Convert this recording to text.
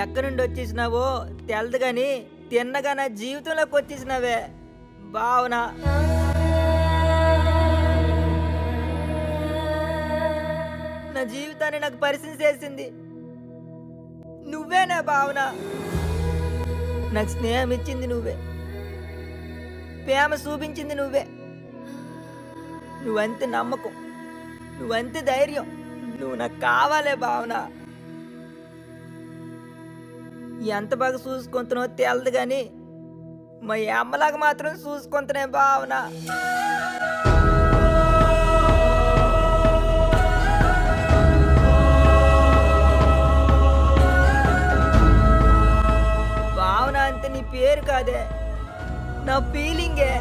ఎక్కడి నుండి వచ్చేసినావో తెలదు గాని తిన్నగా నా జీవితంలోకి వచ్చేసినావే భావన. నా జీవితాన్ని నాకు పరిచయం చేసింది నువ్వేనా భావన. నాకు స్నేహం ఇచ్చింది నువ్వే, ప్రేమ చూపించింది నువ్వే. నువ్వంతే నమ్మకం, నువ్వంతే ధైర్యం, నువ్వు నాకు కావాలే భావన. ఎంత బాగా చూసుకుంటున్నావో తెలదు కానీ మా అమ్మలాగా మాత్రం చూసుకుంటున్నా భావన. భావన అంటే నీ పేరు కాదే, నా ఫీలింగే.